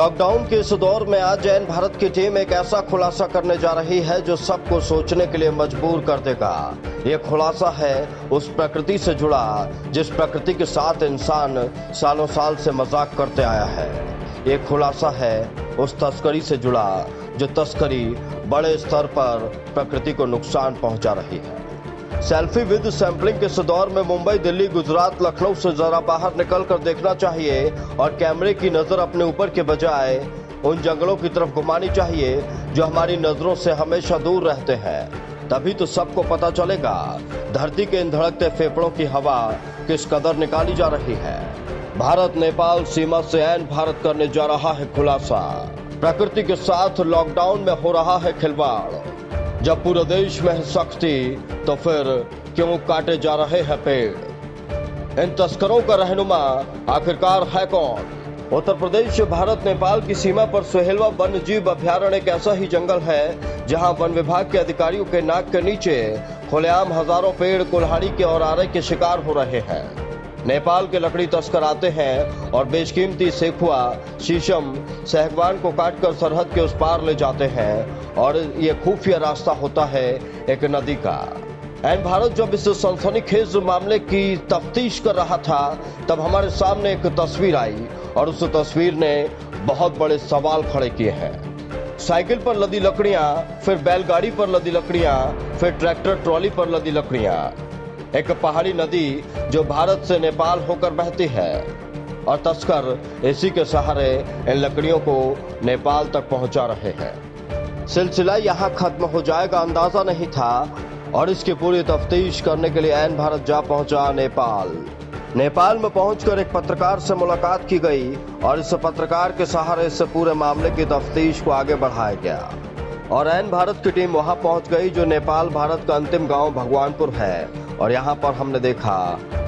Lockdown के इस दौर में आज जैन भारत की टीम एक ऐसा खुलासा करने जा रही है जो सबको सोचने के लिए मजबूर कर देगा। ये खुलासा है उस प्रकृति से जुड़ा जिस प्रकृति के साथ इंसान सालों साल से मजाक करते आया है। ये खुलासा है उस तस्करी से जुड़ा जो तस्करी बड़े स्तर पर प्रकृति को नुकसान पहुंचा रही है। सेल्फी विद सैंपलिंग के इस दौर में मुंबई, दिल्ली, गुजरात, लखनऊ से जरा बाहर निकलकर देखना चाहिए और कैमरे की नजर अपने ऊपर के बजाय उन जंगलों की तरफ घुमानी चाहिए जो हमारी नजरों से हमेशा दूर रहते हैं। तभी तो सबको पता चलेगा धरती के इन धड़कते फेफड़ों की हवा किस कदर निकाली जा रही है। भारत नेपाल सीमा से ऐन भारत करने जा रहा है खुलासा। प्रकृति के साथ लॉकडाउन में हो रहा है खिलवाड़। जब पूरे देश में है सख्ती तो फिर क्यों काटे जा रहे हैं पेड़? इन तस्करों का रहनुमा आखिरकार है कौन? उत्तर प्रदेश भारत नेपाल की सीमा पर सोहेलवा वन्य जीव अभयारण्य एक ऐसा ही जंगल है जहां वन विभाग के अधिकारियों के नाक के नीचे खुलेआम हजारों पेड़ कुल्हाड़ी के और आरे के शिकार हो रहे हैं। नेपाल के लकड़ी तस्कर आते हैं और बेशकीमती सेखुआ, शीशम, सागवान को काटकर सरहद के उस पार ले जाते हैं और ये खुफिया रास्ता होता है एक नदी का। ऐन भारत जब इस सनसनीखेज मामले की तफ्तीश कर रहा था तब हमारे सामने एक तस्वीर आई और उस तस्वीर ने बहुत बड़े सवाल खड़े किए हैं। साइकिल पर लदी लकड़ियां, फिर बैलगाड़ी पर लदी लकड़ियां, फिर ट्रैक्टर ट्रॉली पर लदी लकड़ियां। एक पहाड़ी नदी जो भारत से नेपाल होकर बहती है और तस्कर इसी के सहारे इन लकड़ियों को नेपाल तक पहुंचा रहे हैं। सिलसिला यहां खत्म हो जाएगा अंदाजा नहीं था और इसकी पूरी तफ्तीश करने के लिए ऐन भारत जा पहुंचा नेपाल में पहुंचकर एक पत्रकार से मुलाकात की गई और इस पत्रकार के सहारे से पूरे मामले की तफ्तीश को आगे बढ़ाया गया और ऐन भारत की टीम वहां पहुंच गई जो नेपाल भारत का अंतिम गांव भगवानपुर है। और यहां पर हमने देखा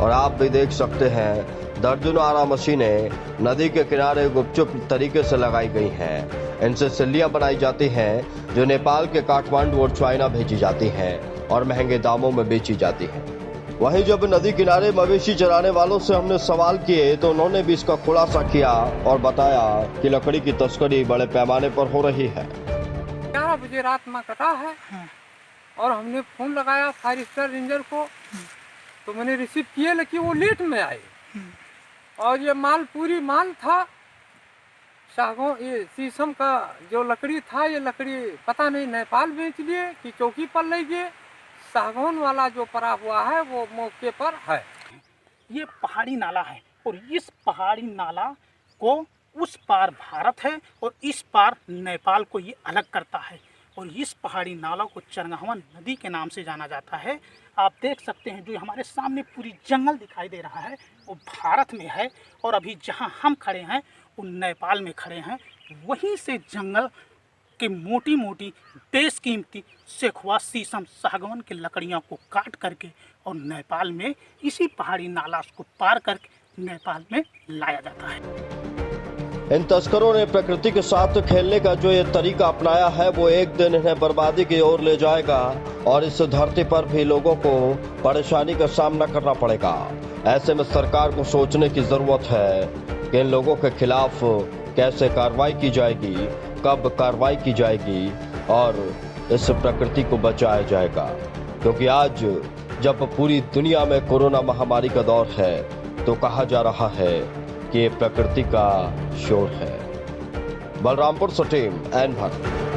और आप भी देख सकते हैं दर्जनों आरा मशीनें नदी के किनारे गुपचुप तरीके से लगाई गई हैं। इनसे सिल्लियां बनाई जाती हैं जो नेपाल के काठमांडू और चाइना भेजी जाती हैं और महंगे दामों में बेची जाती हैं। वहीं जब नदी किनारे मवेशी चराने वालों से हमने सवाल किए तो उन्होंने भी इसका खुलासा किया और बताया कि लकड़ी की तस्करी बड़े पैमाने पर हो रही है। 11 बजे रात में कटा है और हमने फोन लगाया फायर स्टार रेंजर को तो मैंने रिसीव किए लेकिन वो लेट में आए और ये माल पूरी माल था सागौन, ये शीशम का जो लकड़ी था ये लकड़ी पता नहीं नेपाल बेच लिए कि चौकी पर ले गए। सागौन वाला जो पड़ा हुआ है वो मौके पर है। ये पहाड़ी नाला है और इस पहाड़ी नाला को उस पार भारत है और इस पार नेपाल को ये अलग करता है और इस पहाड़ी नाला को चरगहवा नदी के नाम से जाना जाता है। आप देख सकते हैं जो हमारे सामने पूरी जंगल दिखाई दे रहा है वो भारत में है और अभी जहां हम खड़े हैं वो नेपाल में खड़े हैं। वहीं से जंगल के मोटी मोटी बेशकीमती सेखुआ, शीशम, सागवान की लकड़ियों को काट करके और नेपाल में इसी पहाड़ी नाला को पार करके नेपाल में लाया जाता है। इन तस्करों ने प्रकृति के साथ खेलने का जो ये तरीका अपनाया है वो एक दिन इन्हें बर्बादी की ओर ले जाएगा और इस धरती पर भी लोगों को परेशानी का सामना करना पड़ेगा। ऐसे में सरकार को सोचने की जरूरत है कि इन लोगों के खिलाफ कैसे कार्रवाई की जाएगी, कब कार्रवाई की जाएगी और इस प्रकृति को बचाया जाएगा। क्योंकि आज जब पूरी दुनिया में कोरोना महामारी का दौर है तो कहा जा रहा है कि ये प्रकृति का शोर है। बलरामपुर से टीम ऐन भारत।